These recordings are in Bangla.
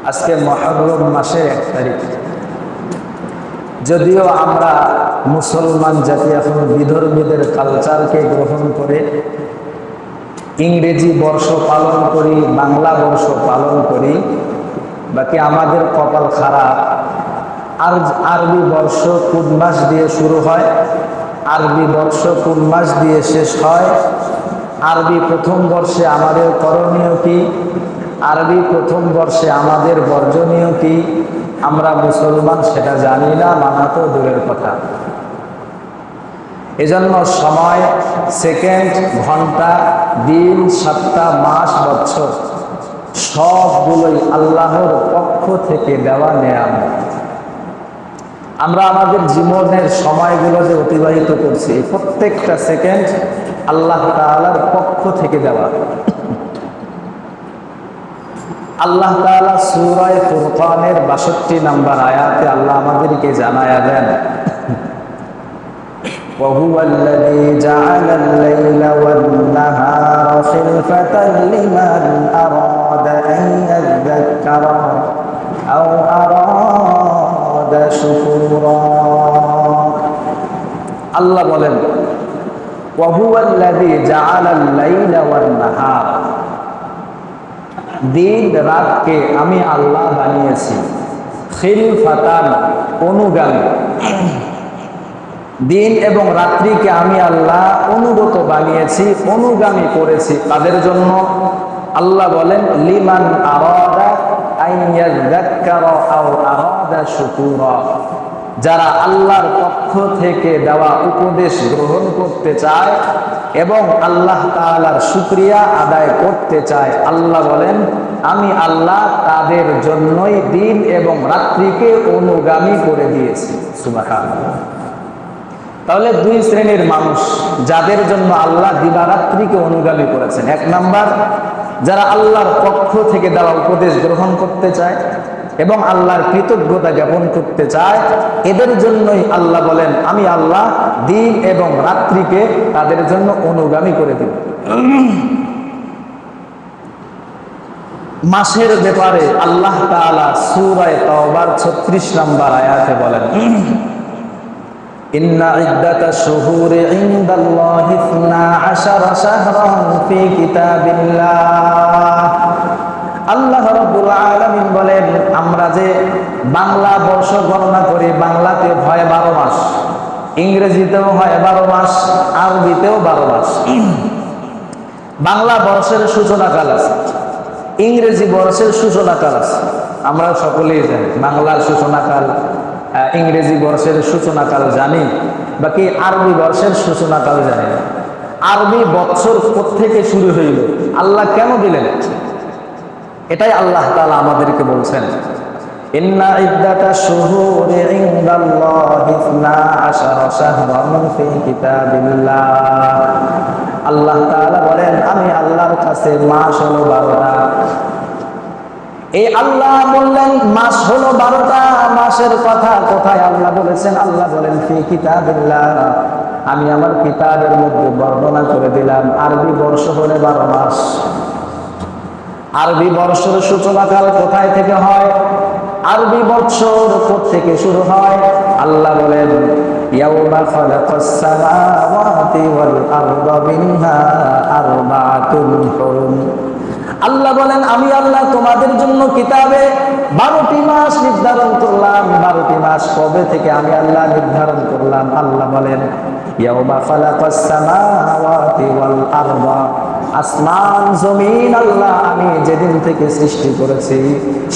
আজকে মুহররম মাসের 1 তারিখ। যদিও আমরা মুসলমান জাতি এখন বিধর্মীদের কালচারকে গ্রহণ করে ইংরেজি বর্ষ পালন করি, বাংলা বর্ষ পালন করি, বাকি আমাদের কপাল খারাপ। আর আরবি বর্ষ কোন মাস দিয়ে শুরু হয়, আরবি বর্ষ কোন মাস দিয়ে শেষ হয়, আরবি প্রথম বর্ষে আমাদের করণীয় কি, আরবি প্রথম বর্ষে আমাদের বর্জনীয় কি, আমরা মুসলমান সেটা জানি না, মানা তো দূরের কথা। এজন্য সময়, সেকেন্ড, ঘন্টা, দিন, সপ্তাহ, মাস, বছর সবগুলোই আল্লাহর পক্ষ থেকে দেওয়া নেয়ামত। আমরা আমাদের জীবনের সময়গুলো যে অতিবাহিত করছি, প্রত্যেকটা সেকেন্ড আল্লাহ তাআলার পক্ষ থেকে দেওয়া। আল্লাহ তাআলা সূরা ফুরকানের 62 নম্বর আয়াতে আল্লাহ আমাদেরকে জানায়া দেন, وهو الذي جعل الليل والنهار خلفة لمن أراد أن يذكر أو أراد شكورا। আল্লাহ বলেন وهو الذي جعل الليل والنهار, দিন রাতকে আমি আল্লাহ বানিয়েছি, খিলফাতান অনুগামী, দিন এবং রাত্রিকে আমি আল্লাহ অনুগত বানিয়েছি, অনুগামী করেছি। তাদের জন্য আল্লাহ বলেন লিমান আরাদা আইয়াযাক্কারা আও আরাদা শুকুরা, যারা আল্লাহর পক্ষ থেকে দেওয়া উপদেশ গ্রহণ করতে চায় এবং আল্লাহ তাআলার শুকরিয়া আদায় করতে চায়, আল্লাহ বলেন আমি আল্লাহ তাদের জন্যই দিন এবং রাত্রিকে অনুগামী করে দিয়েছি। সুবহানাল্লাহ। তাহলে দুই শ্রেণীর মানুষ যাদের জন্য আল্লাহ দিবারাত্রিকে অনুগামী করেছেন। 1 নাম্বার, যারা আল্লাহর পক্ষ থেকে দেওয়া উপদেশ গ্রহণ করতে চায় এবং আল্লাহর কৃতজ্ঞতা জ্ঞাপন করতে চায়, এদের জন্যই আল্লাহ বলেন আমি আল্লাহ দিন এবং রাত্রিকে তাদের জন্য অনুগামী করে দিব। মাসের ব্যাপারে আল্লাহ তাআলা সূরা তাওবার 36 নম্বর আয়াতে বলেন ইন্না ইদ্দাতাশ শুহুরি ইনদাল্লাহি 12 শাহরান ফি কিতাবিল্লাহ। আল্লাহ রাব্বুল আলামিন বলেন আমরা যে বাংলা বর্ষ গণনা করি, বাংলাতে হয় 12 মাস, ইংরেজিতেও হয় 12 মাস, আরবিতেও 12 মাস। বাংলা বর্ষের সূচনাকাল আছে, ইংরেজি বর্ষের সূচনাকাল আছে। আমরা সকলেই জানি বাংলার সূচনাকাল, ইংরেজি বর্ষের সূচনাকাল জানি, বাকি আরবি বর্ষের সূচনাকাল জানি না। আরবি বছর কোত্থেকে শুরু হইল, আল্লাহ কেন দিলেন, এটাই আল্লাহ তাআলা আমাদেরকে বলছেন ইন্না ইদ্দাতাশ শুহুরি ইনদাল্লাহি 12 শাহরান ফি কিতাবিল্লাহ। আল্লাহ তাআলা বলেন আমি আল্লাহর কাছে মাস হলো 12টা। এই আল্লাহ বললেন মাস হলো 12টা, মাসের কথা কোথায় আল্লাহ বলেছেন? আল্লাহ বলেন ফি কিতাবিল্লাহ, আমি আমার কিতাবের মধ্যে বর্ণনা করে দিলাম। আরবি বর্ষ হলে 12 মাস। আরবি বর্ষের সূচনাকাল কোথায় থেকে হয়? আরবি বছর থেকে শুরু হয়? আল্লাহ বলেন ইয়াউমা খালাকাস সামাওয়াতি ওয়াল আরদা মিনহা আরবাআতুন হুরুম। আল্লাহ বলেন আমি আল্লাহ তোমাদের জন্য কিতাবে 12টি মাস নির্ধারণ করলাম। 12টি মাস কবে থেকে আমি আল্লাহ নির্ধারণ করলাম? আল্লাহ বলেন ইয়াউমা খালাকাস সামাওয়াতি ওয়াল আরদা, আসমান জমিন আল্লাহ আমি যেদিন থেকে সৃষ্টি করেছি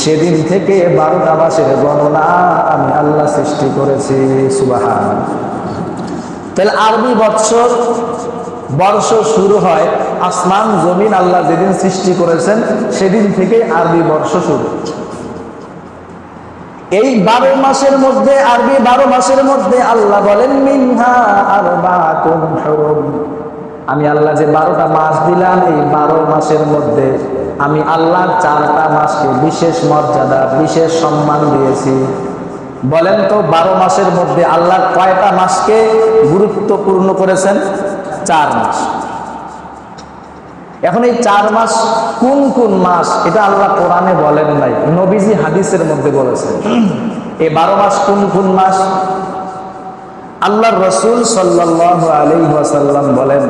সেদিন থেকে 12টা মাসের গণনা আমি আল্লাহ সৃষ্টি করেছি। সুবহানাল্লাহ। তাহলে আরবি বছর বর্ষ শুরু হয় আসমান জমিন আল্লাহ যেদিন সৃষ্টি করেছেন সেদিন থেকে আরবি বর্ষ শুরু। এই 12 মাসের মধ্যে, আরবি 12 মাসের মধ্যে আল্লাহ বলেন মিনহা আরবাআতুন হুরুম, আমি আল্লাহ যে 12টা মাস দিলাম এই 12 মাসের মধ্যে আমি আল্লাহ 4টা মাসকে বিশেষ মর্যাদা, বিশেষ সম্মান দিয়েছি। বলেন তো 12 মাসের মধ্যে আল্লাহ কয়টা মাসকে গুরুত্বপূর্ণ করেছেন? 4 মাস। এখন এই 4 মাস কোন কোন মাস এটা আল্লাহ কোরআনে বলেন নাই, নবীজি হাদিসের মধ্যে বলেছেন। এই 12 মাস কোন কোন মাস? আল্লাহর রাসূল সাল্লাল্লাহু আলাইহি ওয়াসাল্লাম বলেন,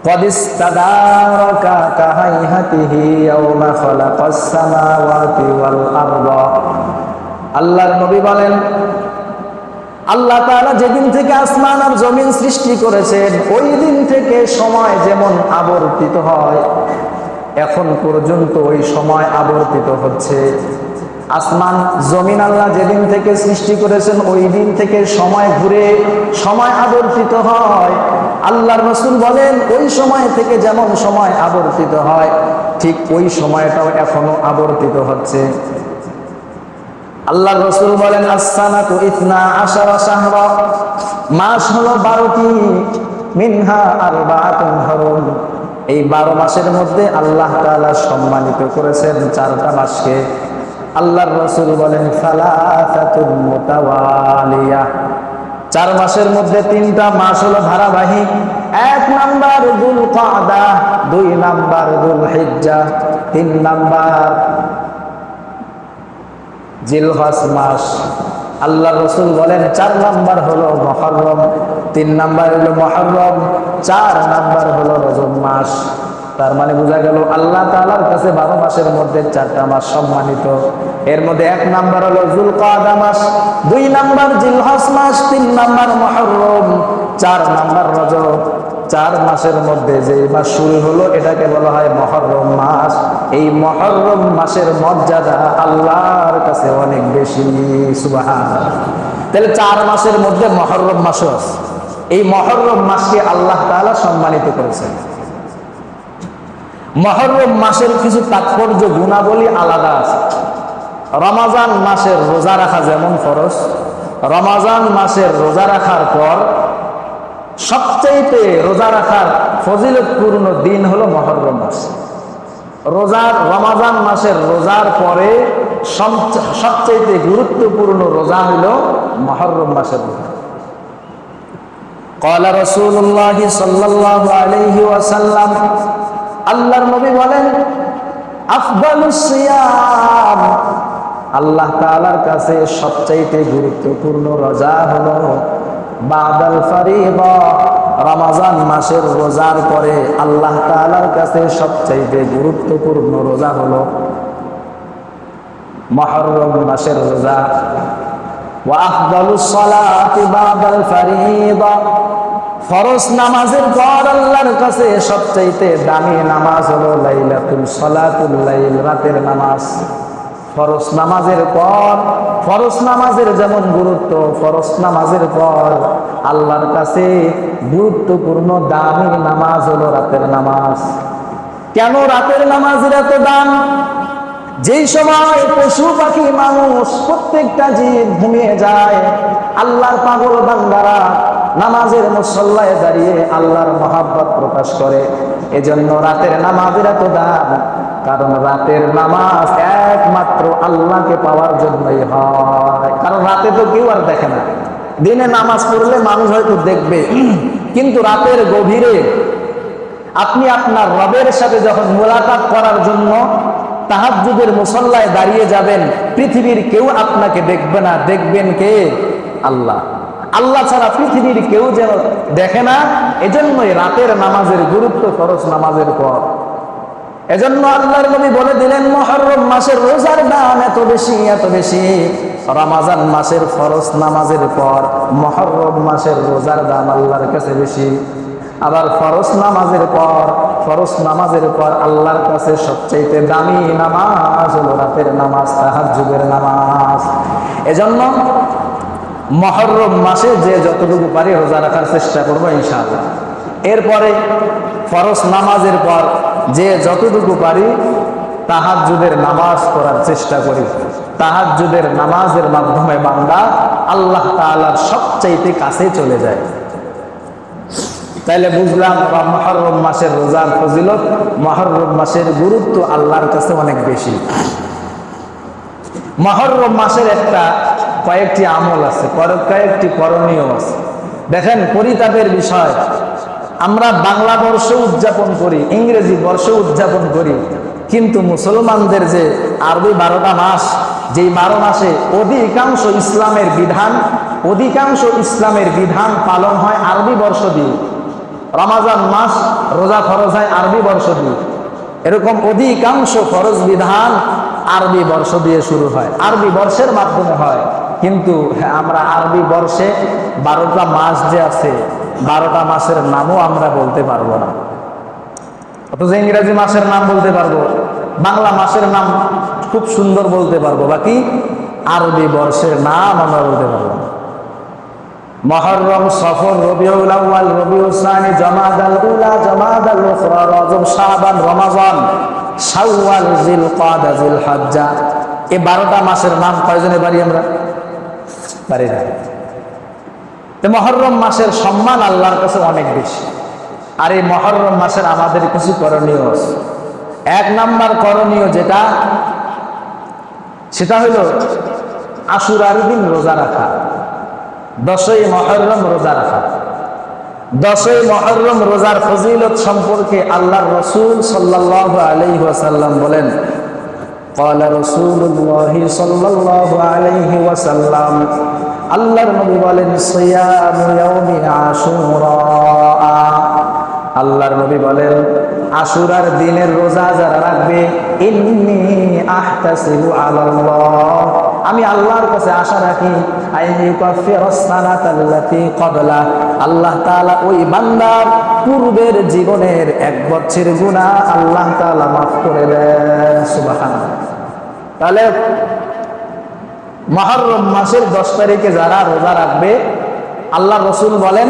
قد استدارك كهيئته يوم خلق السماوات والأرض। আল্লাহর নবী বলেন, আল্লাহ তাআলা যেদিন থেকে আসমান আর জমিন সৃষ্টি করেছেন ওই দিন থেকে সময় যেমন আবর্তিত হয়, এখন পর্যন্ত ওই সময় আবর্তিত হচ্ছে। আসমান জমিন আল্লাহ যেদিন থেকে সৃষ্টি করেছেন ওই দিন থেকে সময় ঘুরে সময় আবর্তিত হয়। আল্লাহর রাসূল বলেন, ওই সময় থেকে যেমন সময় আবর্তিত হয় ঠিক ওই সময়টাও এখনো আবর্তিত হচ্ছে। আল্লাহর রাসূল বলেন, as-sanatu 12 শাহরা, মাস হলো 12টি, মিনহা আরবাআতুন হুরুম। এই 12 মাসের মধ্যে আল্লাহ তাআলা সম্মানিত করেছেন 4টা মাসকে। আল্লাহর রাসূল বলেন, সালাসাতুন মুতাওয়ালিয়া, 4 মাসের মধ্যে 3টা মাস হলো ধারাবাহিক। 1 নাম্বার যুল কাদা, 2 নাম্বার যুল হিজ্জা, 3 নাম্বার জিলহজ মাস। আল্লাহর রাসূল বলেন 4 নাম্বার হলো মুহররম, 3 নাম্বার হলো মুহররম, 4 নাম্বার হলো রজব মাস। তার মানে বোঝা গেল আল্লাহ তাআলার কাছে 12 মাসের মধ্যে 4টা মাস সম্মানিত। এর মধ্যে 1 নাম্বার হলো যুলকাদা মাস, 2 নাম্বার জিলহজ মাস, 3 নাম্বার মুহররম, 4 নাম্বার রজব। 4 মাসের মধ্যে যে মাস শুরু হলো এটাকে বলা হয় মুহররম মাস। এই মুহররম মাসের মর্যাদা আল্লাহর কাছে অনেক বেশি, সুবহানাল্লাহ। তাহলে 4 মাসের মধ্যে মুহররম মাসও আছে। এই মুহররম মাসকে আল্লাহ তাআলা সম্মানিত করেছেন। মুহররম মাসের কিছু তাৎপর্য গুণাবলী আলাদা আছে। রমজান মাসের রোজা রাখা যেমন ফরজ, রমজান মাসের রোজা রাখার পর সবচেয়ে রোজা রাখার ফজিলতপূর্ণ দিন হলো মুহররম মাস। রমজান মাসের রোজার পরে সবচেয়ে গুরুত্বপূর্ণ রোজা হলো মুহররম মাসের রোজা। ক্বালা রাসূলুল্লাহ সাল্লাল্লাহু আলাইহি ওয়াসাল্লাম, আল্লাহর নবী বলেন, আফদালুস সিয়াম, আল্লাহ তাআলার কাছে সবচেয়ে গুরুত্বপূর্ণ রোজা হলো বাদাল ফারিদা, রমজান মাসের রোজার পরে আল্লাহ তাআলার কাছে সবচেয়ে গুরুত্বপূর্ণ রোজা হলো মুহররম মাসের রোজা। ওয়া আফদালুস সালাতি বাদাল ফারিদা, ফরজ নামাজের পর আল্লাহর কাছে সবচেয়ে দামি নামাজ হলো লাইলাতুল সালাতুল লাইল, রাতের নামাজ। ফরজ নামাজের পর, ফরজ নামাজের যেমন গুরুত্ব, ফরজ নামাজের পর আল্লাহর কাছে গুরুত্বপূর্ণ দামি নামাজ হলো রাতের নামাজ। কেন রাতের নামাজের এত দাম? যেই সময় পশু পাখি মানুষ প্রত্যেকটা জীব ঘুমিয়ে যায়, আল্লাহর পাগল বান্দারা নামাজের মুসল্লায় দাঁড়িয়ে আল্লাহর মহাব্বত প্রকাশ করে। এজন্য রাতের নামাজের এত দাম, কারণ রাতের নামাজ একমাত্র আল্লাহকে পাওয়ার জন্যই হয়। কারণ রাতে তো কেউ আর দেখে না। দিনে নামাজ পড়লে মানুষ হয়তো দেখবে, কিন্তু রাতের গভীরে আপনি আপনার রবের সাথে যখন মুলাকাত করার জন্য তাহাজ্জুদের মুসল্লায় দাঁড়িয়ে যাবেন, পৃথিবীর কেউ আপনাকে দেখবে না, দেখবেন কে? আল্লাহ। আল্লাহ ছাড়া পৃথিবীর কেউ যেন দেখে না। এজন্যই রাতের নামাজের গুরুত্ব ফরজ নামাজের পর। এজন্য আল্লাহর নবী বলে দিলেন, মুহররম মাসের রোজার দাম এত বেশি, এত বেশি, রমজান মাসের ফরজ নামাজের পর মুহররম মাসের রোজার দাম আল্লাহর কাছে বেশি। আবার ফরজ নামাজের পর আল্লাহর কাছে সবচেয়ে দামি নামাজ হলো রাতের নামাজ, তাহাজ্জুদের নামাজ। এজন্য মুহররম মাসে যে যতটুকু পারি রোজা রাখার চেষ্টা করবো ইনশাআল্লাহ। এরপরে ফরজ নামাজের পর যে যতটুকু পারি তাহাজ্জুদের নামাজ করার চেষ্টা করি। তাহাজ্জুদের নামাজের মাধ্যমে বান্দা আল্লাহ তাআলার সবচাইতে কাছে চলে যায়। তাইলে বুঝলাম মুহররম মাসের রোজার ফজিলত, মুহররম মাসের গুরুত্ব আল্লাহর কাছে অনেক বেশি। মুহররম মাসের কয়েকটি আমল আছে, কয়েকটি করণীয় আছে। দেখেন, পরিতাপের বিষয়, আমরা বাংলা বর্ষ উদযাপন করি, ইংরেজি বর্ষ উদযাপন করি, কিন্তু মুসলমানদের যে আরবি 12টা মাস, যেই 12 মাসে অধিকাংশ ইসলামের বিধান পালন হয় আরবি বর্ষ দিয়ে। রমাজান মাস রোজা ফরজ হয় আরবি বর্ষ দিয়ে, এরকম অধিকাংশ ফরজ বিধান আরবি বর্ষ দিয়ে শুরু হয়, আরবি বর্ষের মাধ্যমে হয়। কিন্তু আমরা আরবি বর্ষে 12টা মাস যে আছে, 12টা মাসের নামও আমরা বলতে পারবো না। অথচ ইংরেজি মাসের নাম বলতে পারবো, বাংলা মাসের নাম খুব সুন্দর বলতে পারবো, বাকি আরবি বর্ষের নাম আমরা বলতে পারবো না। মুহররম, সফর, রবিউল আউয়াল, রবিউল সানি, জমাদাল উলা, জমাদাল উখরা, রজব, শাবান, রমাজান, শাওয়াল, জিলকাদা, জিলহজ্জা, এই 12টা মাসের নাম কয়জনে পারি আমরা? পারি না। তো মুহররম মাসের সম্মান আল্লাহর কাছে অনেক বেশি। আর এই মুহররম মাসের আমাদের কিছু করণীয় আছে। 1 নাম্বার করণীয় যেটা, সেটা হলো আশুরার দিন রোজা রাখা, 10ই মুহররম রোজা রাখা। 10ই মুহররম রোজার ফজিলত সম্পর্কে আল্লাহর রাসূল সাল্লাল্লাহু আলাইহি ওয়াসাল্লাম বলেন, قال رسول الله صلى الله عليه وسلم, আল্লাহর নবী বলেন, সিয়াম ইয়াউমি আশুরা, আল্লাহর নবী বলেন আশুরার দিনের রোজা যারা রাখবে, ইন্নী আহতাসিবু আলাল্লাহ, আমি আল্লাহর কাছে আশা রাখি, আইয়ুকাফিরাস সানাতাল্লাতী ক্বাবলা, আল্লাহ তাআলা ওই বান্দার পূর্বের জীবনের 1 বছরের গুনাহ আল্লাহ তাআলা মাফ করে দেন। সুবহানাল্লাহ। তাহলে মুহররম মাসের 10 তারিখে যারা রোজা রাখবে, আল্লাহ রাসূল বলেন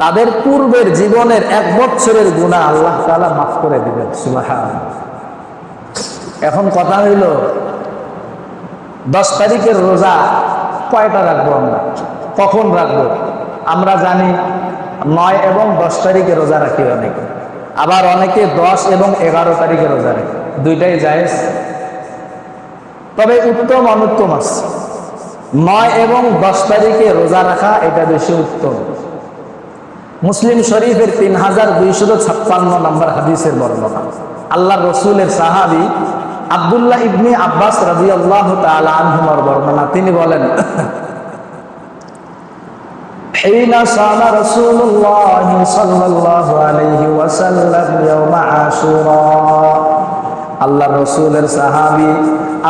তাদের পূর্বের জীবনের 1 বছরের গুনাহ আল্লাহ তাআলা মাফ করে দিবেন। সুবহানাল্লাহ। এখন কথা হইল 10 তারিখের রোজা কয়টা রাখবো আমরা, কখন রাখবো? আমরা জানি 9 এবং 10 তারিখে রোজা রাখি অনেকে, আবার অনেকে 10 এবং 11 তারিখে রোজা রাখে, দুইটাই জায়েজ। তবে উত্তম অনুত্তম আছে, 9 এবং 10 তারিখে রোজা রাখা এটা বেশি উত্তম। মুসলিম শরীফের 3256 নম্বর হাদিসের বর্ণনা, আল্লাহর রাসূলের সাহাবী আব্দুল্লাহ ইবনে আব্বাস রাদিয়াল্লাহু তাআলা আনহুমার বর্ণনা, তিনি বলেন, হিনা সামা রাসূলুল্লাহ সাল্লাল্লাহু আলাইহি ওয়াসাল্লাম ইয়াউমা আশুরা, আল্লাহর রাসূলের সাহাবী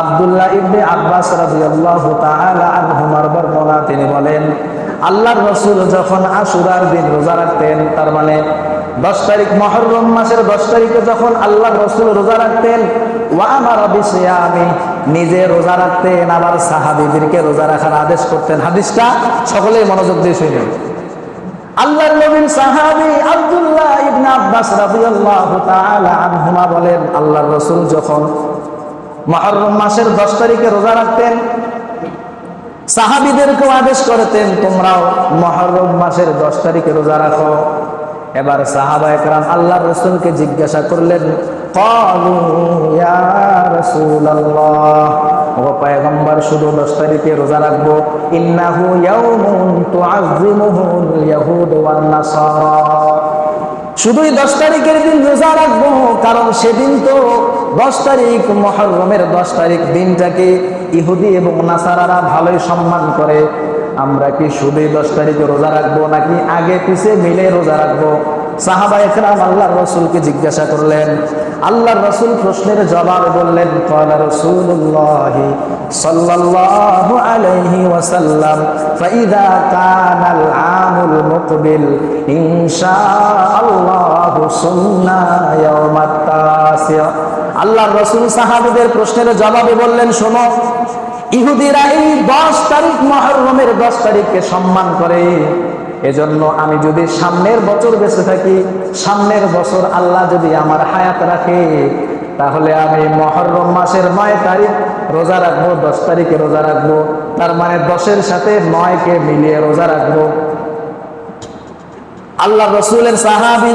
আব্দুল্লাহ ইবনে আব্বাস রাদিয়াল্লাহু তাআলা আনহুমার বর্ণনা, তিনি বলেন আল্লাহর রাসূল যখন আশুরার দিন রোজা রাখতেন, তার মানে 10 তারিখ মুহররম মাসের 10 তারিখে যখন আল্লাহর রাসূল রোজা রাখতেন, ওয়া আমারা বিসিয়ামি, নিজে রোজা রাখতেন, আবার সাহাবীদেরকে রোজা রাখার আদেশ করতেন। হাদিসটা সকলেই মনোযোগ দিয়ে শুনুন। আল্লাহর নবীর সাহাবী আব্দুল্লাহ ইবনে আব্বাস রাদিয়াল্লাহু তাআলা আনহুমা বলেন, আল্লাহর রাসূল যখন মুহররম মাসের 10 তারিখে রোজা রাখতেন, সাহাবীদেরকেও আদেশ করতেন তোমরাও মুহররম মাসের 10 তারিখে রোজা রাখো। এবার সাহাবায়ে কেরাম আল্লাহর রাসূলকে জিজ্ঞাসা করলেন, ক্বালু ইয়া রাসূলুল্লাহ, ও পয়গম্বর শুধু 10 তারিখে রোজা রাখবো? ইন্নাহু ইয়াউমুন তুআযযিমুহুল ইয়াহুদ ওয়ান নাসারা, শুধুই 10 তারিখের দিন রোজা রাখবো কারণ সেদিন তো 10 তারিখ, মুহররমের 10 তারিখ দিনটাকে ইহুদি এবং নাসারারা ভালোই সম্মান করে। আমরা কি শুধুই 10 তারিখে রোজা রাখবো নাকি আগে পিছে মিলে রোজা রাখবো? সাহাবায়ে কেরাম আল্লাহর রাসূলকে জিজ্ঞাসা করলেন। আল্লাহর রাসূল প্রশ্নের জবাবে বললেন, ক্বালা রাসূলুল্লাহ সাল্লাল্লাহু আলাইহি ওয়াসাল্লাম, ফাইদা কানাল আমুল মুকবিল ইনশাআল্লাহু সুন্না ইয়াউমাত তাসিয়া। আল্লাহর রাসূল সাহাবীদের প্রশ্নের জবাবে বললেন, শোনো, ইহুদিরা এই 10 তারিখ মুহররমের 10 তারিখকে সম্মান করে, এজন্য আমি যদি সামনের বছর বেঁচে থাকি, সামনের বছর আল্লাহ যদি আমার হায়াত রাখে, তাহলে আমি মুহররম মাসের 9 তারিখ রোজা রাখবো, 10 তারিখে রোজা রাখবো, তার মানে 10-এর সাথে 9-কে মিলিয়ে রোজা রাখবো। আল্লাহ রাসূলের সাহাবী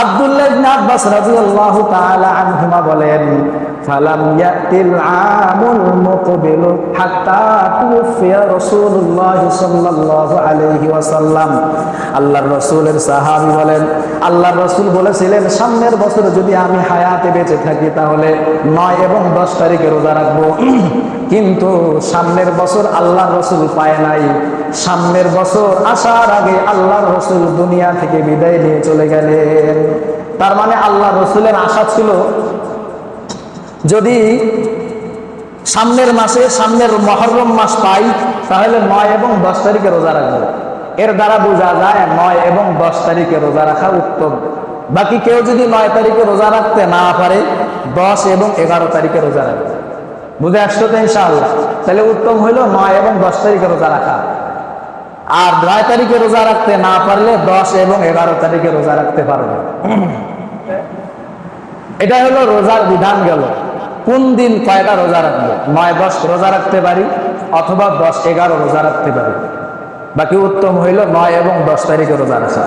আব্দুল্লাহ ইবনে আব্বাস রাদিয়াল্লাহু তাআলা আনহুমা বলেন, ফালাম ইয়াতিল আমুল মুকবিল হাত্তা তুফিয়া রাসূলুল্লাহ সাল্লাল্লাহু আলাইহি ওয়াসাল্লাম। আল্লাহর রাসূলের সাহাবী বলেন, আল্লাহর রাসূল বলেছিলেন সামনের বছর যদি আমি হায়াতে বেঁচে থাকি তাহলে 9 এবং 10 তারিখে রোজা রাখবো। কিন্তু সামনের বছর আল্লাহর রাসূল পায় নাই। সামনের বছর আসার আগে আল্লাহর রাসূল দুনিয়া থেকে বিদায় নিয়ে চলে গেলেন। তার মানে আল্লাহর রাসূলের আশা ছিল যদি সামনের মাসে, সামনের মুহররম মাস পাই তাহলে 9 এবং 10 তারিখে রোজা রাখবো। এর দ্বারা বোঝা যায় 9 এবং 10 তারিখে রোজা রাখা উত্তম। বাকি কেউ যদি 9 তারিখে রোজা রাখতে না পারে 10 এবং 11 তারিখে রোজা রাখবে। বুঝে আসতো তো ইনশাআল্লাহ? তাহলে উত্তম হইলো 9 এবং 10 তারিখে রোজা রাখা। আর 9 তারিখে রোজা রাখতে না পারলে 10 এবং 11 তারিখে রোজা রাখতে পারবে। এটা হলো রোজার বিধান গেল। কোন দিন কয়টা রোজা রাখবো? 9, 10 রোজা রাখতে পারি অথবা 10, 11 রোজা রাখতে পারি। বাকি উত্তম হইল 9 এবং 10 তারিখে রোজা রাখা।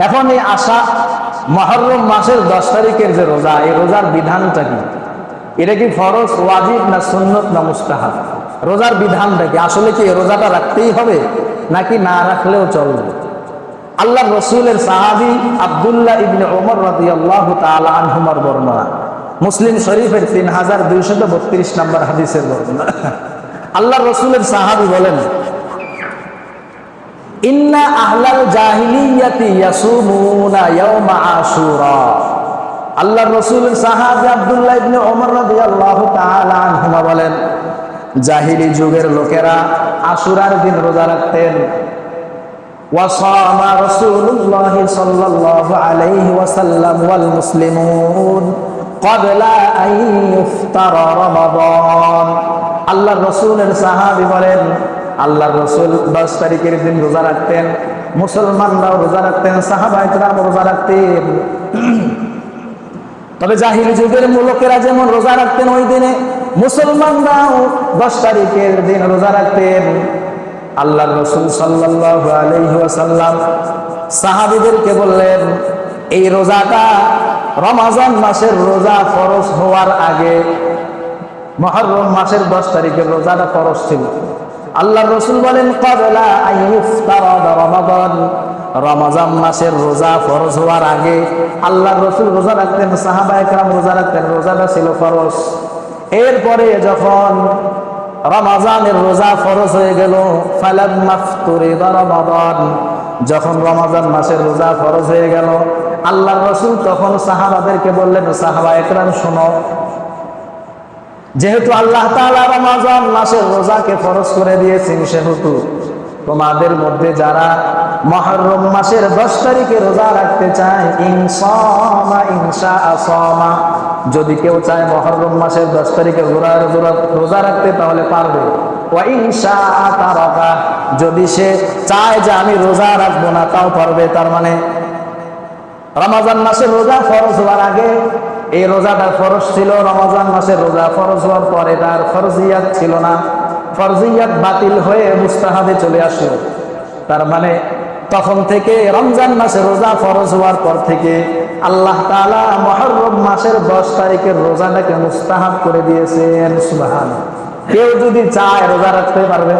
এখন এই আসা মুহররম মাসের 10 তারিখের যে রোজা, এই রোজার বিধানটা কি? এটা কি ফরজ, ওয়াজিব, না সুন্নত, না মুস্তাহাব? রোজার বিধানটা কি? আসলে কি রোজাটা রাখতেই হবে নাকি না রাখলেও চলবে? আল্লাহর রাসূলের সাহাবী আব্দুল্লাহ ইবনে ওমর রাদিয়াল্লাহু তাআলা আনহুমার বর্ণনা, মুসলিম শরীফের 3232 নম্বর হাদিসের বর্ণনা। আল্লাহর রাসূলের সাহাবী বলেন, ইন্না আহলাল জাহিলিয়াতি ইয়াসুমুনা ইয়াউমা আশুরা। আল্লাহর রাসূলের সাহাবী আব্দুল্লাহ ইবনে ওমর রাদিয়াল্লাহু তাআলা আনহুমা বলেন, জাহিলি যুগের লোকেরা আশুরার দিন রোজা রাখতেন। ওয়াসামা রাসূলুল্লাহ সাল্লাল্লাহু আলাইহি ওয়াসাল্লাম ওয়াল মুসলিমুন ক্বাবলা আন ইফতারা রমাদান। আল্লাহর রাসূলের সাহাবী বলেন, আল্লাহর রাসূল 10 তারিখের দিন রোজা রাখতেন, মুসলমানরাও রোজা রাখতেন, সাহাবায়ে কেরাম রোজা রাখতেন। তবে জাহিলি যুগের লোকেরা যেমন রোজা রাখতেন ওই দিনে, মুসলমানরাও 10 তারিখের দিন রোজা রাখতেন। আল্লাহর রাসূল সাল্লাল্লাহু আলাইহি ওয়াসাল্লাম সাহাবীদেরকে বললেন, এই রোজাটা রমজান মাসের রোজা ফরজ হওয়ার আগে মুহররম মাসের 10 তারিখের রোজাটা ফরজ ছিল। আল্লাহর রাসূল বলেন, ক্বাবলা আন ইফতারা রমাদান, রমজান মাসের রোজা ফরজ হওয়ার আগে আল্লাহর রাসূল রোজা রাখতেন, সাহাবায়ে কেরাম রোজা রাখতেন, রোজাটা ছিল ফরজ। এরপরে যখন রমজানের রোজা ফরজ হয়ে গেল, ফালাম্মা ফতুরিদা রমাদান, যখন রমজান মাসের রোজা ফরজ হয়ে গেল, আল্লাহর রাসূল তখন সাহাবাদেরকে বললেন, সাহাবায়ে কেরাম শোনো, যেহেতু আল্লাহ তাআলা রমজান মাসের রোজাকে ফরজ করে দিয়েছেন, সেহেতু তোমাদের মধ্যে যারা মুহররম মাসের 10 তারিখে রোজা রাখতে চায়, ইনসামা ইনশাআ সামা, যদি কেউ চায় মুহররম মাসের 10 তারিখে রোজা রাখতে তাহলে পারবে। ওয়া ইনশাআ তারাকা, যদি সে চায় যে আমি রোজা রাখবো না তাও পারবে। তার মানে রমজান মাসের রোজা ফরজ হওয়ার আগে এই রোজাটা ফরজ ছিল, রমজান মাসের রোজা ফরজ হওয়ার পরে তার ফরজিয়াত ছিল না, ফরজিয়াত বাতিল হয়ে মুস্তাহাবে চলে আসলো। তার মানে তখন থেকে রমজান মাসের রোজা ফরজ হওয়ার পর থেকে আল্লাহ তাআলা মুহররম মাসের 10 তারিখের রোজাটাকে মুস্তাহাব করে দিয়েছেন। সুবহানাল্লাহ। কেউ যদি চায় রোজা রাখতে পারবে,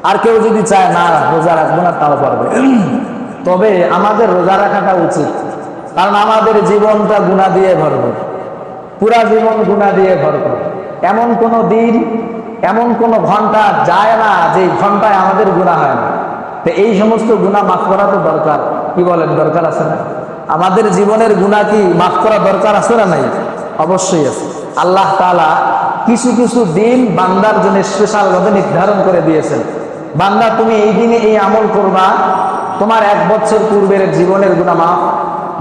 আর কেউ যদি চায় না রোজা রাখবো না তাও পারবে। তবে আমাদের রোজা রাখাটা উচিত, কারণ আমাদের জীবনটা গুনাহ দিয়ে ভরপুর, পুরা জীবন গুনাহ দিয়ে ভরপুর। এমন কোনো দিন, এমন কোনো ঘন্টা যায় না যে ঘন্টায় আমাদের গুনাহ হয় না। তো এই সমস্ত গুনাহ মাফ করা তো দরকার। কি বলেন, দরকার আছে না? আমাদের জীবনের গুনাহ কি মাফ করা দরকার আছে না নাই? অবশ্যই আছে। আল্লাহ তাআলা কিছু কিছু দিন বান্দার জন্য স্পেশাল ভাবে নির্ধারণ করে দিয়েছেন। বান্দা তুমি এই দিনে এই আমল করবা, তোমার 1 বছর পূর্বের জীবনের গুনাহ মাফ,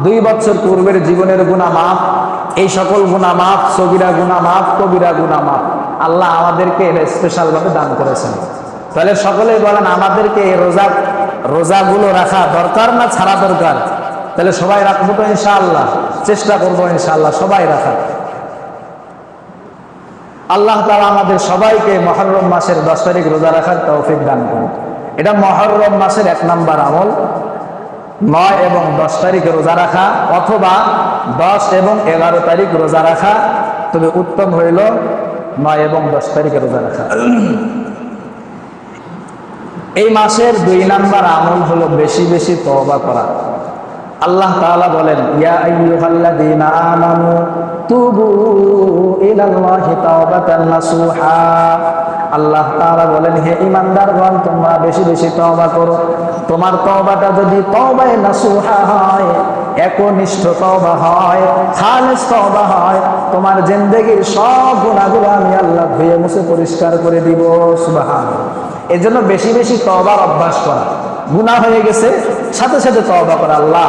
2 বছর পূর্বের জীবনের গুনাহ মাফ, এই সকল গুনাহ মাফ, সগীরা গুনাহ মাফ, কবিরা গুনাহ মাফ। আল্লাহ আমাদেরকে এটা স্পেশাল ভাবে দান করেছেন। তাহলে সকলেই বলেন, আমাদেরকে এই রোজাগুলো রাখা দরকার না ছাড়া দরকার? তাহলে সবাই রাখবো তো ইনশাআল্লাহ, চেষ্টা করবো ইনশাআল্লাহ সবাই রাখা। আল্লাহ তাআলা আমাদের সবাইকে মুহররম মাসের 10 তারিখ রোজা রাখার তৌফিক দান করুন। এটা মুহররম মাসের 1 নম্বর আমল। 9 এবং 10 তারিখে রোজা রাখা, অথবা 10 এবং 11 তারিখ রোজা রাখা, তবে উত্তম হইল 9 এবং 10 তারিখে রোজা রাখা। এই মাসের 2 নাম্বার আমল হলো বেশি বেশি তওবা করা। আল্লাহ তাআলা বলেন, ইয়া আইয়ুহাল্লাযীনা আমানু তুবু ইলাল্লাহি তাওবাতান নাসুহা। আল্লাহ তাআলা বলেন, হে ঈমানদারগণ, তোমরা বেশি বেশি তওবা করো। তোমার তওবাটা যদি তওবায়ে নাসুহা হয়, একনিষ্ঠ তওবা হয়, খালেস তওবা হয়, তোমার জিন্দেগীর সব গুনাহগুলো আমি আল্লাহ ধুয়ে মুছে পরিষ্কার করে দিব। সুবহানাল্লাহ। এজন্য বেশি বেশি তওবার অভ্যাস করা। গুনাহ হয়ে গেছে, সাথে সাথে তওবা করা। আল্লাহ,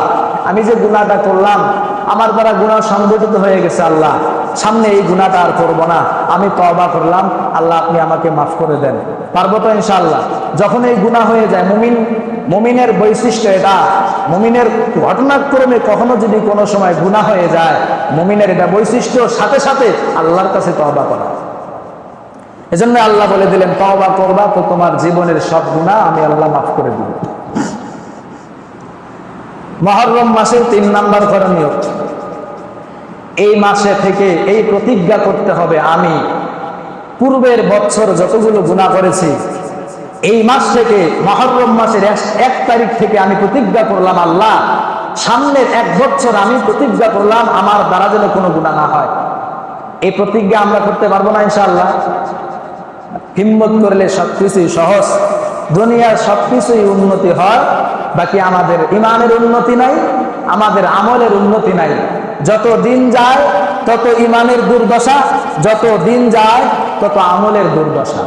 আমি যে গুনাহটা করলাম, আমার দ্বারা গুনাহ সংগঠিত হয়ে গেছে, আল্লাহ সামনে এই গুনাহটা আর করব না, আমি তওবা করলাম, আল্লাহ আপনি আমাকে মাফ করে দেন। পারবো তো ইনশাআল্লাহ? যখন এই গুনাহ হয়ে যায়, মুমিনের বৈশিষ্ট্য এটা, মুমিনের ঘটনাক্রমে কখনো যদি কোনো সময় গুনাহ হয়ে যায়, মুমিনের এটা বৈশিষ্ট্য, সাথে সাথে আল্লাহর কাছে তওবা করা। এজন্য আল্লাহ বলে দিলেন, তওবা করবা তো তোমার জীবনের সব গুনাহ আমি আল্লাহ মাফ করে দিব। মুহররম মাসের 3 নাম্বার করণীয়, এই মাসে থেকে এই প্রতিজ্ঞা করতে হবে, আমি পূর্বের বছর যতগুলো গুনাহ করেছি, এই মাস থেকে, মুহররম মাসের 1 তারিখ থেকে আমি প্রতিজ্ঞা করলাম, আল্লাহ সামনের 1 বছর আমি প্রতিজ্ঞা করলাম আমার দ্বারা যেন কোনো গুনাহ না হয়। এই প্রতিজ্ঞা আমরা করতে পারবো না ইনশাআল্লাহ? হিম্মত করলে সবকিছুই সহজ। দুনিয়ার সবকিছুই উন্নতি হয়, বাকি আমাদের ইমানের উন্নতি নাই, আমাদের আমলের উন্নতি নাই। যত দিন যায় তত ইমানের দুর্দশা, যত দিন যায় তত আমলের দুর্দশা।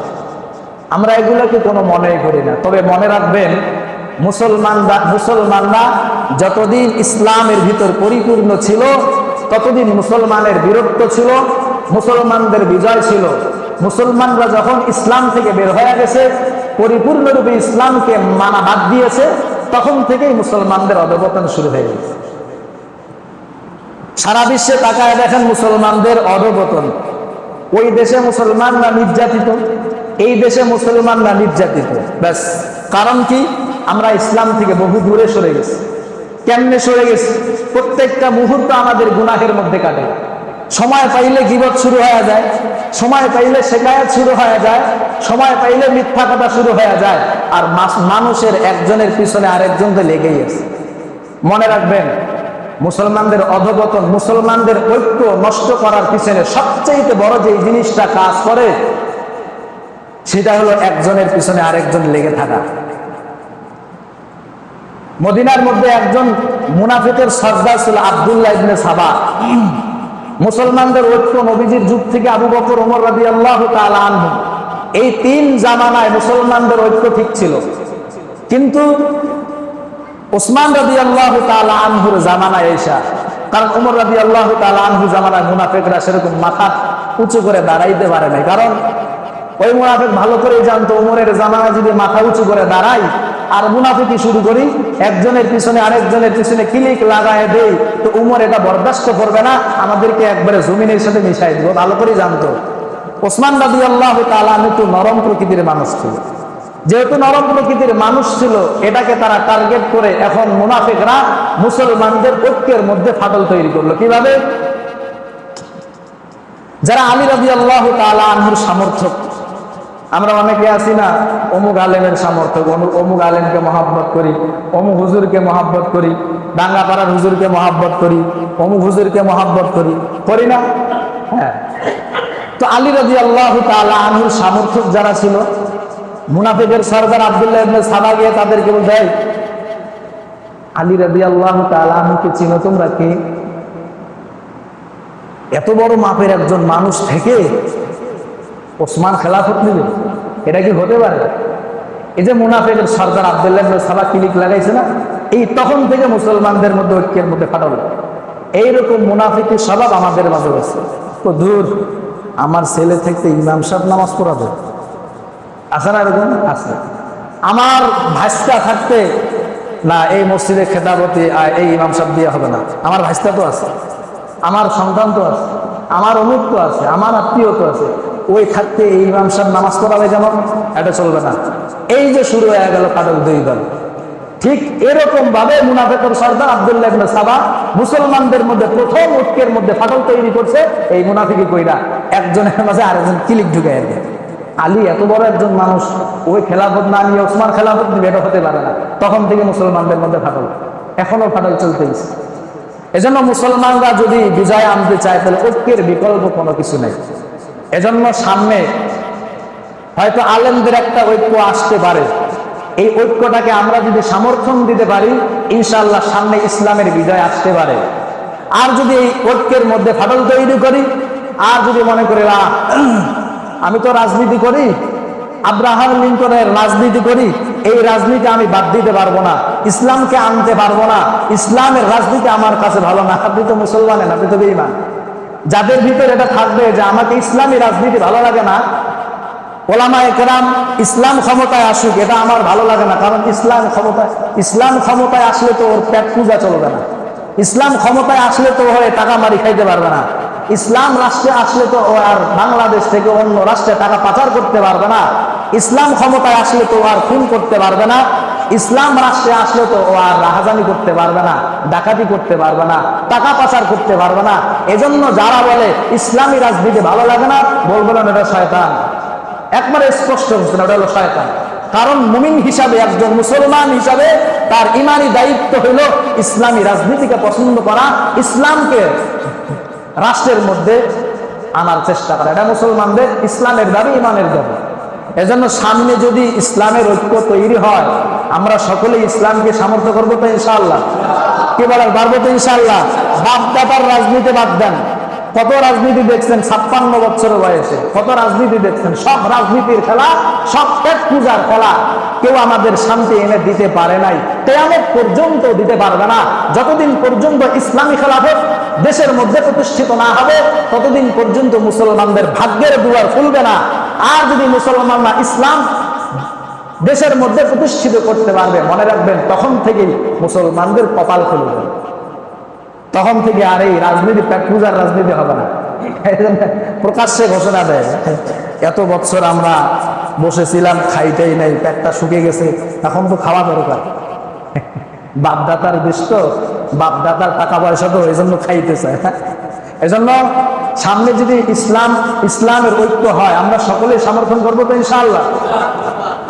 আমরা এগুলোকে কোনো মনে করি না। তবে মনে রাখবেন, মুসলমানরা যতদিন ইসলামের ভিতর পরিপূর্ণ ছিল, ততদিন মুসলমানের বীরত্ব ছিল, মুসলমানদের বিজয় ছিল। মুসলমানরা যখন ইসলাম থেকে বের হয়ে গেছে, পরিপূর্ণরূপে ইসলামকে মানা বাদ দিয়েছে, তখন থেকেই মুসলমানদের অধঃপতন শুরু হয়ে গেছে। সারা বিশ্বে তাকায় দেখেন মুসলমানদের অধঃপতন। ওই দেশে মুসলমানরা নির্যাতিত, এই দেশে মুসলমানরা নির্যাতিত। ব্যাস, কারণ কি? আমরা ইসলাম থেকে বহু দূরে সরে গেছি। কেমনে সরে গেছি? প্রত্যেকটা মুহূর্ত আমাদের গুনাহের মধ্যে কাটে। সময় পাইলে গীবত শুরু হয়ে যায়, সময় পাইলে শিকায়াত শুরু হয়ে যায়, সময় পাইলে মিথ্যা কথা শুরু হয়ে যায়, আর মানুষের একজনের পিছনে আরেকজন তো লেগেই আছে। মনে রাখবেন, মুসলমানদের অধঃপতন, মুসলমানদের ঐক্য নষ্ট করার পিছনে সবচেয়ে বড় যে জিনিসটা কাজ করে, সেটা হলো একজনের পিছনে আরেকজন লেগে থাকা। মদিনার মধ্যে একজন মুনাফিকের সর্দার ছিল আব্দুল্লাহ ইবনে সাবা। মুসলমানদের ঐক্য নবীজির যুগ থেকে আবু বকর, ওমর রাদিয়াল্লাহু তাআলা আনহু, এই 3 জামানায় মুসলমানদের ঐক্য ঠিক ছিল। কিন্তু ওসমান রাদিয়াল্লাহু তাআলা আনহুর জামানায় এসা, কারণ ওমর রাদিয়াল্লাহু তাআলা আনহু জামানায় মুনাফিকরা সেরকম মাথা উঁচু করে দাঁড়াইতে পারে নাই। কারণ ওই মুনাফিক ভালো করেই জানতো, ওমরের জামানায় যদি মাথা উঁচু করে দাঁড়াই আর মুনাফিকি শুরু করি, একজনের পিছনে আরেকজনের পিছনে ক্লিক লাগায় দেই, তো উমর এটা বরদাস্ত করবে না, আমাদেরকে একবারে জমিনের সাথে মিশাই দিব। ভালো করে জানতো। ওসমান রাদিয়াল্লাহু তাআলা একটু নরম প্রকৃতির মানুষ ছিল। যেহেতু নরম প্রকৃতির মানুষ ছিল, এটাকে তারা টার্গেট করে এখন মুনাফিকরা মুসলমানদের ঐক্যের মধ্যে ফাটল তৈরি করলো। কিভাবে? যারা আলী রাদিয়াল্লাহু তাআলা আনহুর সমর্থক, আমরা অনেকে আছি না, অমুক আলেমের সমর্থক, অমুক আলেমকে মহাব্বত করি, অমুক হুজুরকে মহাব্বত করি, ডাঙ্গাপাড়ার হুজুরকে মহাব্বত করি, অমুক হুজুরকে মহাব্বত করি, করি না? হ্যাঁ। তো আলী রাদিয়াল্লাহু তাআলা আনহুর সমর্থক যারা ছিল, মুনাফিকের সরদার আব্দুল্লাহ ইবনে সাবা গিয়ে তাদেরকে বলতে, আলী রাদিয়াল্লাহু তাআলা আনহুকে চিনো তোমরা? কে? এত বড় মাপের একজন মানুষ থেকে ওসমান খেলাফত নিবে, এটা কি হতে পারে? এই যে মুনাফিকের সরদার আব্দুল্লাহ ইবনে সাবা ক্লিক লাগাইছে না, এই তখন থেকে মুসলমানদের মধ্যে ঐক্যের মধ্যে ফাটল। এইরকম মুনাফিকের স্বভাব আমাদের মাঝে আছে। তো দূর, আমার ছেলে থেকে ইমাম সাহেব নামাজ পড়াবে, আছে না? এরকম আছে। আমার ভাইস্তা থাকতে না, এই মসজিদে খেতাবতি এই ইমাম সাহেব দিয়ে হবে না, আমার ভাইস্তা তো আছে, আমার সন্তান তো আছে, আমার অমুক তো আছে, আমার আত্মীয় তো আছে, ওই থাকতে এই ইমাম সাহেব নামাজ পড়াবে যেমন, এটা চলবে না। এই যে শুরু হয়ে গেল ফাটল 2 দল। ঠিক এরকম ভাবে মুনাফিকের সর্দার আব্দুল্লাহ ইবনে সাবা মুসলমানদের মধ্যে প্রথম ঐক্যের মধ্যে ফাটল তৈরি করছে এই মুনাফিকি কইরা একজনের মাঝে আরেকজন ক্লিক ঢুকাই দেয়। আলী এত বড় একজন মানুষ, ওই খেলাফত না নিয়ে ওসমান খেলাফত নিবে, এটা হতে পারে না। তখন থেকে মুসলমানদের মধ্যে ফাটল, এখনো ফাটল চলতেছে। এজন্য মুসলমানরা যদি বিজয় আনতে চায় তাহলে ঐক্যের বিকল্প কোনো কিছু নেই। এজন্য সামনে হয়তো আলেমদের একটা ঐক্য আসতে পারে, এই ঐক্যটাকে আমরা যদি সমর্থন দিতে পারি ইনশাআল্লাহ সামনে ইসলামের বিজয় আসতে পারে। আর যদি এই ঐক্যের মধ্যে ফাটল তৈরি করি, আর যদি মনে করি আমি তো রাজনীতি করি, আব্রাহাম লিঙ্কনের রাজনীতি করি, এই রাজনীতি আমি বাদ দিতে পারবো না, ইসলামকে আনতে পারবো না, ইসলামের রাজনীতি আমার কাছে ভালো না, আপনি তো মুসলমানের, আপনি তো বেঈমান। যাদের ভিতরে এটা থাকবে যে আমাকে ইসলামী রাজনীতি ভালো লাগে না, ওলামায়ে কেরাম ইসলাম ক্ষমতায় আসুক, এটা আমার ভালো লাগে না, কারণ ইসলাম ক্ষমতায় আসলে তো ওর পেট পূজা চলবে না, ইসলাম ক্ষমতায় আসলে তো হয়ে টাকা মারি খাইতে পারবে না, ইসলাম রাষ্ট্রে আসলে তো ও আর বাংলাদেশ থেকে অন্য রাষ্ট্রে টাকা পাচার করতে পারবে না, ইসলাম ক্ষমতায় আসলে তো আর খুন করতে পারবে না, ইসলাম রাষ্ট্রে আসলে তো ও আর রাহাজানি করতে পারবে না, ডাকাতি করতে পারবে না, টাকা পাচার করতে পারবে না। এজন্য যারা বলে ইসলামী রাজনীতি ভালো লাগে না, বলবেন এটা শয়তান, একবারে স্পষ্ট হচ্ছে না, ওটা হলো শয়তান। কারণ মুমিন হিসাবে, একজন মুসলমান হিসাবে তার ইমানি দায়িত্ব হলো ইসলামী রাজনীতিকে পছন্দ করা, ইসলামকে রাষ্ট্রের মধ্যে আনার চেষ্টা করা। এটা মুসলমানদের ইসলামের দাবি, ইমানের দাবি। এজন্য সামনে যদি ইসলামের ঐক্য তৈরি হয়, আমরা সকলে ইসলামকে সামর্থ্য করবো তো ইনশাআল্লাহ। কি বলার পারবো তো ইনশাআল্লাহ। বাপ দাদার রাজনীতি বাদ দেন, কত রাজনীতি দেখছেন 56 বছরের বয়সে, কত রাজনীতি দেখছেন, সব রাজনীতির খেলা, সব পেট পূজার খেলা। কেউ আমাদের শান্তি এনে দিতে পারে নাই, কিয়ামত পর্যন্ত দিতে পারবে না। যতদিন পর্যন্ত ইসলামী খেলাফত দেশের মধ্যে প্রতিষ্ঠিত না হবে, ততদিন পর্যন্ত মুসলমানদের ভাগ্যের দুয়ার খুলবে না। আর যদি মুসলমানরা ইসলাম দেশের মধ্যে প্রতিষ্ঠিত করতে পারবে, মনে রাখবেন তখন থেকেই মুসলমানদের কপাল খুলবে, তখন থেকে আর এই রাজনীতি, পেট পূজার রাজনীতি হবে না। প্রকাশ্যে ঘোষণা দেয়, এত বছর আমরা বসেছিলাম, খাইতেই নাই, পেটটা শুকিয়ে গেছে, এখন তো খাওয়া দরকার। বাপদাতার দেশ তো, বাপদাতার টাকা পয়সা তো, এই জন্য খাইতে চায়। এজন্য সামনে যদি ইসলামের ঐক্য হয়, আমরা সকলেই সমর্থন করবো তো ইনশাআল্লাহ।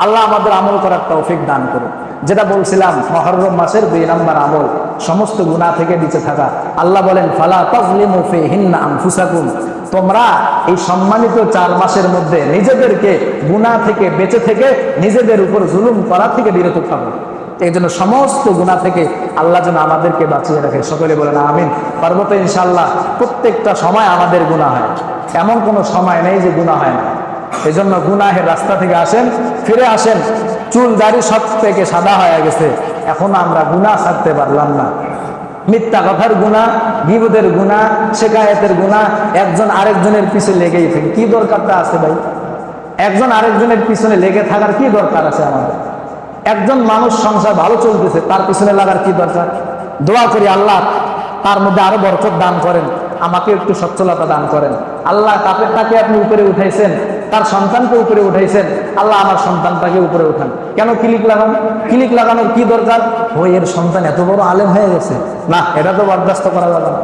আল্লাহ আমাদের আমল করার তৌফিক দান করুন। যেটা বলছিলাম, মুহররম মাসের 2 নম্বর আমল সমস্ত গুনাহ থেকে বেঁচে থাকা। আল্লাহ বলেন ফালা তাজলিমু ফীহিন্না আনফুসাকুম, তোমরা এই সম্মানিত 4 মাসের মধ্যে নিজেদেরকে গুনাহ থেকে বেঁচে থেকে নিজেদের উপর জুলুম করা থেকে বিরত থাকো। এই জন্য সমস্ত গুনাহ থেকে আল্লাহ যেন আমাদেরকে বাঁচিয়ে রাখে। সকলে বলেন আমিন। পারবো তো ইনশাআল্লাহ। প্রত্যেকটা সময় আমাদের গুনাহ হয়, এমন কোনো সময় নেই যে গুনাহ হয় না। এই জন্য গুনাহের রাস্তা থেকে আসেন, ফিরে আসেন। চুল দাড়ি সব থেকে সাদা হয়ে গেছে, এখন আমরা গুনাহ ছাড়তে পারলাম না। মিথ্যা কথার গুনাহ, গীবতের গুনাহ, শিকায়েতের গুনাহ, একজন আরেকজনের পিছনে লেগেই থাকে। কি দরকারটা আছে ভাই? একজন আরেকজনের পিছনে লেগে থাকার কি দরকার আছে আমাদের? একজন মানুষ সংসার ভালো চলতেছে, তার পিছনে লাগার কি দরকার? দোয়া করি আল্লাহ তার মধ্যে আরো বরকত দান করেন, আমাকে একটু সচ্ছলতা দান করেন। আল্লাহ তাকে আপনি উপরে উঠাইছেন, তার সন্তানকে উপরে উঠাইছেন, আল্লাহ আমার সন্তানটাকে উপরে উঠান। কেন ক্লিক লাগান? ক্লিক লাগানোর কি দরকার? এর সন্তান এত বড় আলেম হয়ে গেছে, না এটা তো বরদাস্ত করা যাবে না।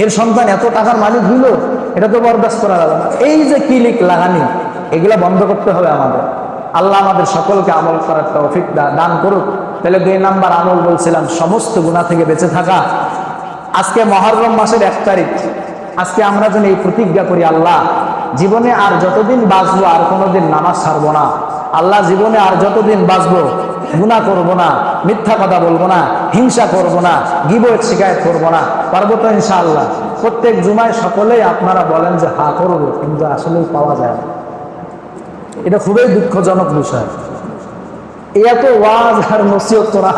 এর সন্তান এত টাকার মালিক হইল, এটা তো বরদাস্ত করা যাবে না। এই যে ক্লিক লাগানি, এগুলা বন্ধ করতে হবে আমাদের। আল্লাহ আমাদের সকলকে আমল করার তৌফিক দান করুক। তাহলে 2 নাম্বার আমল বলছিলাম সমস্ত গুনাহ থেকে বেঁচে থাকা। আজকে মুহররম মাসের 1 তারিখ, আজকে আমরা যেন এই প্রতিজ্ঞা করি, আল্লাহ জীবনে আর যতদিন বাঁচবো আর কোনোদিন নামাজ ছাড়বো না। আল্লাহ জীবনে আর যতদিন বাঁচবো গুনাহ করবো না, মিথ্যা কথা বলবো না, হিংসা করবো না, গীবত শিকায়েত করবো না। পারবো তো ইনশাআল্লাহ? প্রত্যেক জুমায় সকলেই আপনারা বলেন যে হা করবো, কিন্তু আসলেই পাওয়া যায় না। এটা খুবই দুঃখজনক বিষয়। এত ওয়াজ আর নসিহত করা,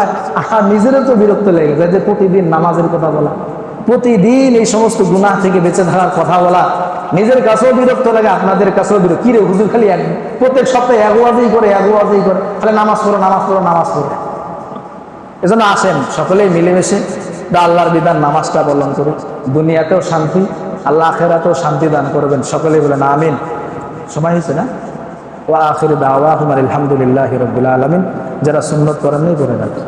নিজেরও তো বিরক্ত লেগে যায় যে প্রতিদিন নামাজের কথা বলা, প্রতিদিন এই সমস্ত গুনাহ থেকে বেঁচে থাকার কথা বলা। নিজের কাছেও বিরক্ত লাগে, আপনাদের কাছেও বিরক্ত। কি রে হুজুর খালি প্রত্যেক সপ্তাহে এক ওয়াজই করে খালি নামাজ পড়ো নামাজ পড়ো নামাজ পড়ো। এজন্য আসেন সকলেই মিলেমিশে আল্লাহর বিধান নামাজটা পালন করে দুনিয়াতেও শান্তি, আল্লাহ আখিরাতেও শান্তি দান করবেন। সকলেই বলেন আমিন। সময় হয়েছে না? ওয়া আখিরু দাওয়াহুম আলহামদুলিল্লাহি রাব্বিল আলামিন। যারা সুন্নত করেন করে রাখেন।